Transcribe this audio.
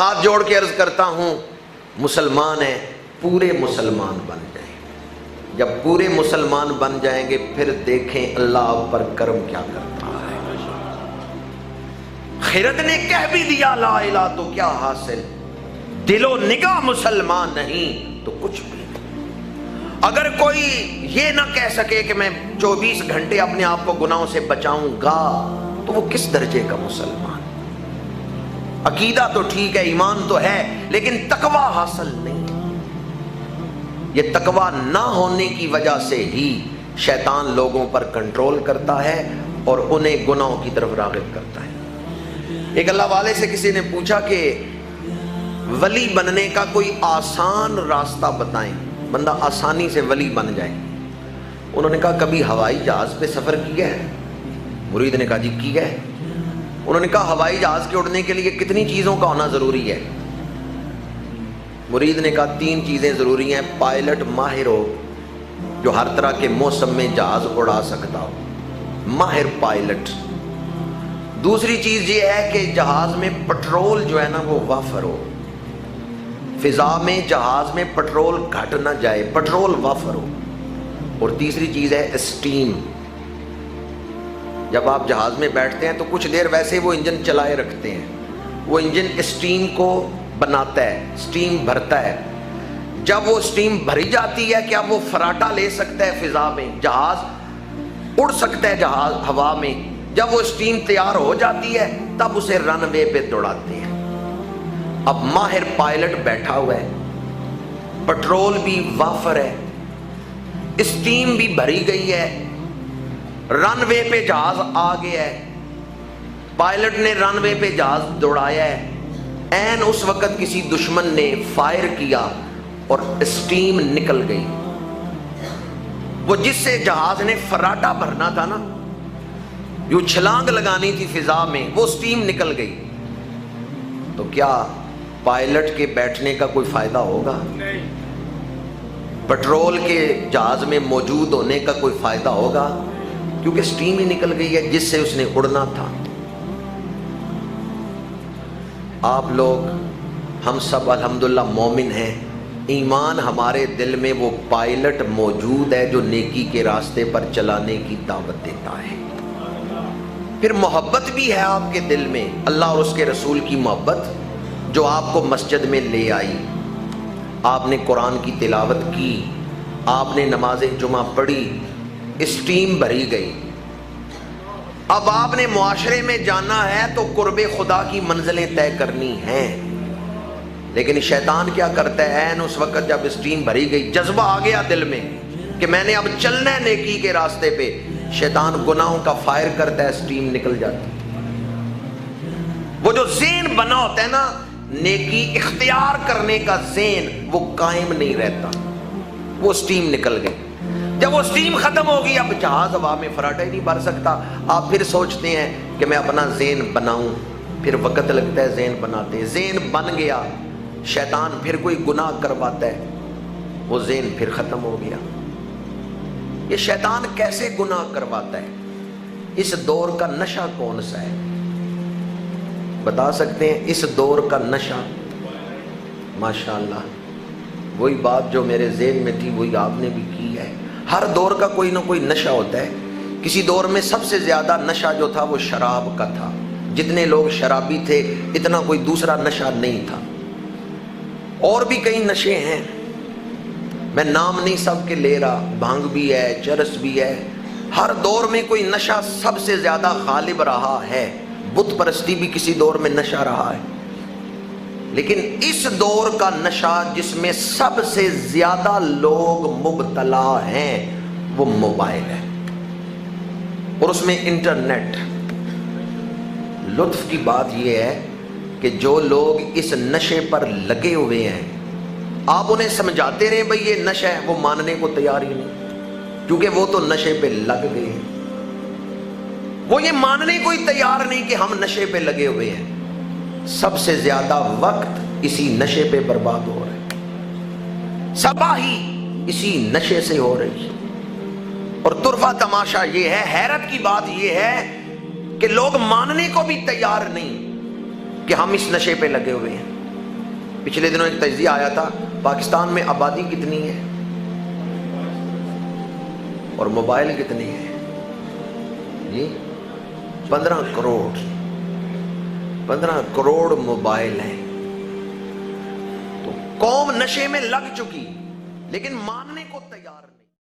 ہاتھ جوڑ کے عرض کرتا ہوں، مسلمان ہیں، پورے مسلمان بن جائیں۔ جب پورے مسلمان بن جائیں گے پھر دیکھیں اللہ آپ پر کرم کیا کرتا ہے۔ خرد نے کہہ بھی دیا لا الہ تو کیا حاصل، دل و نگاہ مسلمان نہیں تو کچھ بھی نہیں۔ اگر کوئی یہ نہ کہہ سکے کہ میں 24 گھنٹے اپنے آپ کو گناہوں سے بچاؤں گا تو وہ کس درجے کا مسلمان؟ عقیدہ تو ٹھیک ہے، ایمان تو ہے، لیکن تقویٰ حاصل نہیں۔ یہ تقویٰ نہ ہونے کی وجہ سے ہی شیطان لوگوں پر کنٹرول کرتا ہے اور انہیں گناہوں کی طرف راغب کرتا ہے۔ ایک اللہ والے سے کسی نے پوچھا کہ ولی بننے کا کوئی آسان راستہ بتائیں، بندہ آسانی سے ولی بن جائے۔ انہوں نے کہا کبھی ہوائی جہاز پہ سفر کیا ہے؟ مرید نے کہا جی کیا ہے۔ انہوں نے کہا ہوائی جہاز کے اڑنے کے لیے کتنی چیزوں کا ہونا ضروری ہے؟ مرید نے کہا 3 چیزیں ضروری ہیں، پائلٹ ماہر ہو جو ہر طرح کے موسم میں جہاز اڑا سکتا ہو، ماہر پائلٹ۔ دوسری چیز یہ ہے کہ جہاز میں پٹرول جو ہے نا وہ وافر ہو، فضا میں جہاز میں پٹرول گھٹ نہ جائے، پٹرول وافر ہو۔ اور تیسری چیز ہے اسٹیم۔ جب آپ جہاز میں بیٹھتے ہیں تو کچھ دیر ویسے وہ انجن چلائے رکھتے ہیں، وہ انجن اسٹیم کو بناتا ہے، اسٹیم بھرتا ہے۔ جب وہ اسٹیم بھری جاتی ہے کیا وہ فراٹا لے سکتا ہے فضا میں، جہاز اڑ سکتا ہے جہاز ہوا میں؟ جب وہ اسٹیم تیار ہو جاتی ہے تب اسے رن وے پہ دوڑاتے ہیں۔ اب ماہر پائلٹ بیٹھا ہوا ہے، پٹرول بھی وافر ہے، اسٹیم بھی بھری گئی ہے، رن وے پہ جہاز آ گیا ہے، پائلٹ نے رن وے پہ جہاز دوڑایا ہے۔ این اس وقت کسی دشمن نے فائر کیا اور اسٹیم نکل گئی، وہ جس سے جہاز نے فراٹا بھرنا تھا نا، جو چھلانگ لگانی تھی فضا میں، وہ اسٹیم نکل گئی۔ تو کیا پائلٹ کے بیٹھنے کا کوئی فائدہ ہوگا؟ نہیں۔ پٹرول کے جہاز میں موجود ہونے کا کوئی فائدہ ہوگا؟ کیونکہ اسٹیم ہی نکل گئی ہے جس سے اس نے اڑنا تھا۔ آپ لوگ ہم سب الحمدللہ مومن ہیں، ایمان ہمارے دل میں وہ پائلٹ موجود ہے جو نیکی کے راستے پر چلانے کی دعوت دیتا ہے۔ پھر محبت بھی ہے آپ کے دل میں، اللہ اور اس کے رسول کی محبت جو آپ کو مسجد میں لے آئی، آپ نے قرآن کی تلاوت کی، آپ نے نماز جمعہ پڑھی، اسٹیم بھری گئی۔ اب آپ نے معاشرے میں جانا ہے تو قرب خدا کی منزلیں طے کرنی ہیں، لیکن شیطان کیا کرتا ہے؟ این اس وقت جب اسٹیم بھری گئی، جذبہ آ گیا دل میں کہ میں نے اب چلنا ہے نیکی کے راستے پہ، شیطان گناہوں کا فائر کرتا ہے، اسٹیم نکل جاتی۔ وہ جو ذہن بنا ہوتا ہے نا نیکی اختیار کرنے کا ذہن، وہ قائم نہیں رہتا، وہ اسٹیم نکل گئی۔ جب وہ سٹیم ختم ہوگی اب جہاز ہوا میں فراٹا ہی نہیں بھر سکتا، آپ پھر سوچتے ہیں کہ میں اپنا ذہن بناؤں، پھر وقت لگتا ہے ذہن بناتے ہیں، ذہن بن گیا، شیطان پھر کوئی گناہ کرواتا ہے، وہ ذہن پھر ختم ہو گیا۔ یہ شیطان کیسے گناہ کرواتا ہے؟ اس دور کا نشہ کون سا ہے بتا سکتے ہیں؟ اس دور کا نشہ ماشاءاللہ وہی بات جو میرے ذہن میں تھی وہی آپ نے بھی کی ہے۔ ہر دور کا کوئی نہ کوئی نشہ ہوتا ہے۔ کسی دور میں سب سے زیادہ نشہ جو تھا وہ شراب کا تھا، جتنے لوگ شرابی تھے اتنا کوئی دوسرا نشہ نہیں تھا۔ اور بھی کئی نشے ہیں، میں نام نہیں سب کے لے رہا، بھانگ بھی ہے، چرس بھی ہے۔ ہر دور میں کوئی نشہ سب سے زیادہ غالب رہا ہے، بت پرستی بھی کسی دور میں نشہ رہا ہے، لیکن اس دور کا نشہ جس میں سب سے زیادہ لوگ مبتلا ہیں وہ موبائل ہے، اور اس میں انٹرنیٹ۔ لطف کی بات یہ ہے کہ جو لوگ اس نشے پر لگے ہوئے ہیں، آپ انہیں سمجھاتے رہے بھئی یہ نشہ ہے، وہ ماننے کو تیار ہی نہیں، کیونکہ وہ تو نشے پہ لگ گئے ہیں۔ وہ یہ ماننے کو ہی تیار نہیں کہ ہم نشے پہ لگے ہوئے ہیں۔ سب سے زیادہ وقت اسی نشے پہ برباد ہو رہا ہے، تباہی اسی نشے سے ہو رہی ہے۔ اور طرفہ تماشا یہ ہے، حیرت کی بات یہ ہے کہ لوگ ماننے کو بھی تیار نہیں کہ ہم اس نشے پہ لگے ہوئے ہیں۔ پچھلے دنوں ایک تجزیہ آیا تھا، پاکستان میں آبادی کتنی ہے اور موبائل کتنے ہیں؟ جی 15 کروڑ، 15 کروڑ موبائل ہیں۔ تو قوم نشے میں لگ چکی لیکن ماننے کو تیار نہیں۔